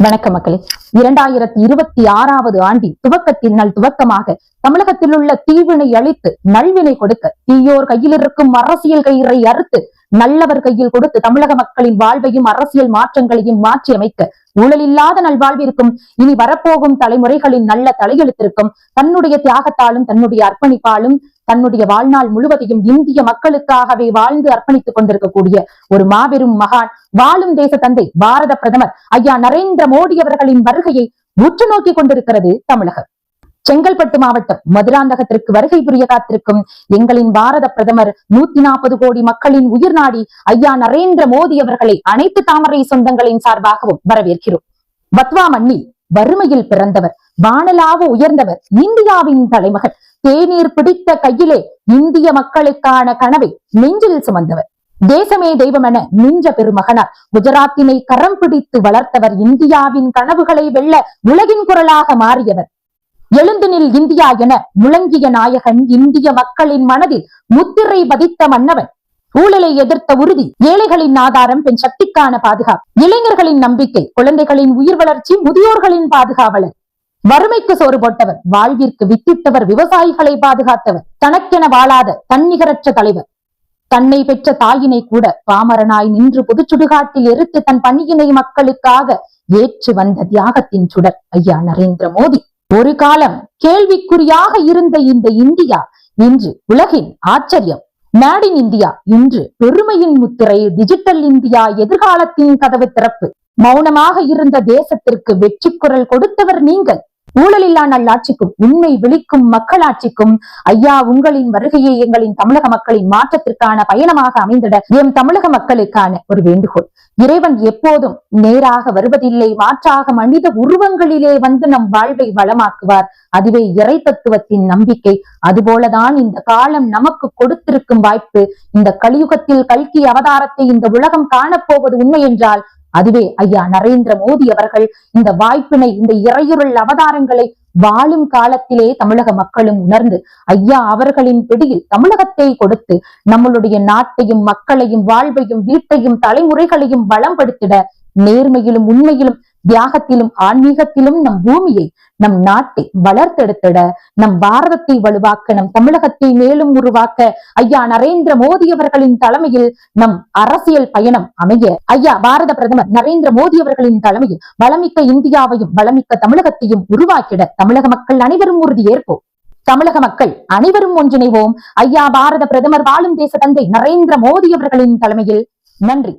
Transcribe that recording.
வணக்க மக்களே. 2026வது ஆண்டின் துவக்கத்தின் நாள் துவக்கமாக தமிழகத்தில் உள்ள தீவினை அழித்து நல்வினை கொடுக்க தீயோர் கையில் இருக்கும் அரசியல் கயிறை அறுத்து நல்லவர் கையில் கொடுத்து தமிழக மக்களின் வாழ்வையும் அரசியல் மாற்றங்களையும் மாற்றி அமைக்க ஊழலில்லாத நல்வாழ்விற்கும் இனி வரப்போகும் தலைமுறைகளின் நல்ல தலையெழுத்திற்கும் தன்னுடைய தியாகத்தாலும் தன்னுடைய அர்ப்பணிப்பாலும் தன்னுடைய வாழ்நாள் முழுவதையும் இந்திய மக்களுக்காகவே வாழ்ந்து அர்ப்பணித்துக் கொண்டிருக்கக்கூடிய ஒரு மாபெரும் மகான், வாழும் தேச தந்தை பாரத பிரதமர் ஐயா நரேந்திர மோடி அவர்களின் வருகையை உற்று நோக்கி கொண்டிருக்கிறது தமிழகம். செங்கல்பட்டு மாவட்டம் மதுராந்தகத்திற்கு வருகை புரிய காத்திருக்கும் எங்களின் பாரத பிரதமர் 140 கோடி மக்களின் உயிர் நாடி ஐயா நரேந்திர மோடி அவர்களை அனைத்து தாமரை சொந்தங்களின் சார்பாகவும் வரவேற்கிறோம். பத்வா மண்ணில் வறுமையில் பிறந்தவர், வானலாக உயர்ந்தவர், இந்தியாவின் தலைமகன், தேநீர் பிடித்த கையிலே இந்திய மக்களுக்கான கனவை நெஞ்சில் சுமந்தவர், தேசமே தெய்வம் என நின்ற பெருமகனார், குஜராத்தினை கரம் பிடித்து வளர்த்தவர், இந்தியாவின் கனவுகளை வெல்ல உலகின் குரலாக மாறியவர், எழுந்துனில் இந்தியா என முழங்கிய நாயகன், இந்திய மக்களின் மனதில் முத்திரை பதித்த மன்னவன், ஊழலை எதிர்த்த உறுதி, ஏழைகளின் ஆதாரம், பெண் சக்திக்கான பாதுகாப்பு, இளைஞர்களின் நம்பிக்கை, குழந்தைகளின் உயிர் வளர்ச்சி, முதியோர்களின் பாதுகாவலர், வறுமைக்கு சோறு போட்டவர், வாழ்விற்கு வித்திட்டவர், விவசாயிகளை பாதுகாத்தவர், தனக்கென வாழாத தன்னிகரற்ற தலைவர், தன்னை பெற்ற தாயினை கூட பாமரனாய் நின்று பொதுச்சுடுகாட்டில் எரித்து தன் பணியினை மக்களுக்காக ஏற்று வந்த தியாகத்தின் சுடர் ஐயா நரேந்திர மோடி. ஒரு காலம் கேள்விக்குறியாக இருந்த இந்த இந்தியா இன்று உலகின் ஆச்சரியம். மேட் இன் இந்தியா இன்று பெருமையின் முத்திரை. டிஜிட்டல் இந்தியா எதிர்காலத்தின் கதவு திறப்பு. மௌனமாக இருந்த தேசத்திற்கு வெற்றி குரல் கொடுத்தவர் நீங்கள். ஊழலில்லா நல்லாட்சிக்கும் உண்மை விழிக்கும் மக்களாட்சிக்கும் ஐயா உங்களின் வருகையை எங்களின் தமிழக மக்களின் மாற்றத்திற்கான பயணமாக அமைந்திட எம் தமிழக மக்களுக்கான ஒரு வேண்டுகோள். இறைவன் எப்போதும் நேராக வருவதில்லை, மாற்றாக மனித உருவங்களிலே வந்து நம் வாழ்வை வளமாக்குவார். அதுவே இறை தத்துவத்தின் நம்பிக்கை. அதுபோலதான் இந்த காலம் நமக்கு கொடுத்திருக்கும் வாய்ப்பு. இந்த கலியுகத்தில் கல்கி அவதாரத்தை இந்த உலகம் காணப்போவது உண்மை என்றால் அதுவே ஐயா நரேந்திர மோடி அவர்கள். இந்த வாய்ப்பினை, இந்த இறையுருள் அவதாரங்களை வாழும் காலத்திலே தமிழக மக்களும் உணர்ந்து ஐயா அவர்களின் பிடியில் தமிழகத்தை கொடுத்து நம்மளுடைய நாட்டையும் மக்களையும் வாழ்வையும் வீட்டையும் தலைமுறைகளையும் வளம்படுத்திட நேர்மையிலும் உண்மையிலும் தியாகத்திலும் ஆன்மீகத்திலும் நம் பூமியை நம் நாட்டை வளர்த்தெடுத்திட நம் பாரதத்தை வலுவாக்க நம் தமிழகத்தை மேலும் உருவாக்க ஐயா நரேந்திர மோடி அவர்களின் தலைமையில் நம் அரசியல் பயணம் அமைய ஐயா பாரத பிரதமர் நரேந்திர மோடி அவர்களின் தலைமையில் வளமிக்க இந்தியாவையும் வளமிக்க தமிழகத்தையும் உருவாக்கிட தமிழக மக்கள் அனைவரும் உறுதி ஏற்போம். தமிழக மக்கள் அனைவரும் ஒன்றிணைவோம். ஐயா பாரத பிரதமர் வாழும் தேச தந்தை நரேந்திர மோடி அவர்களின் தலைமையில். நன்றி.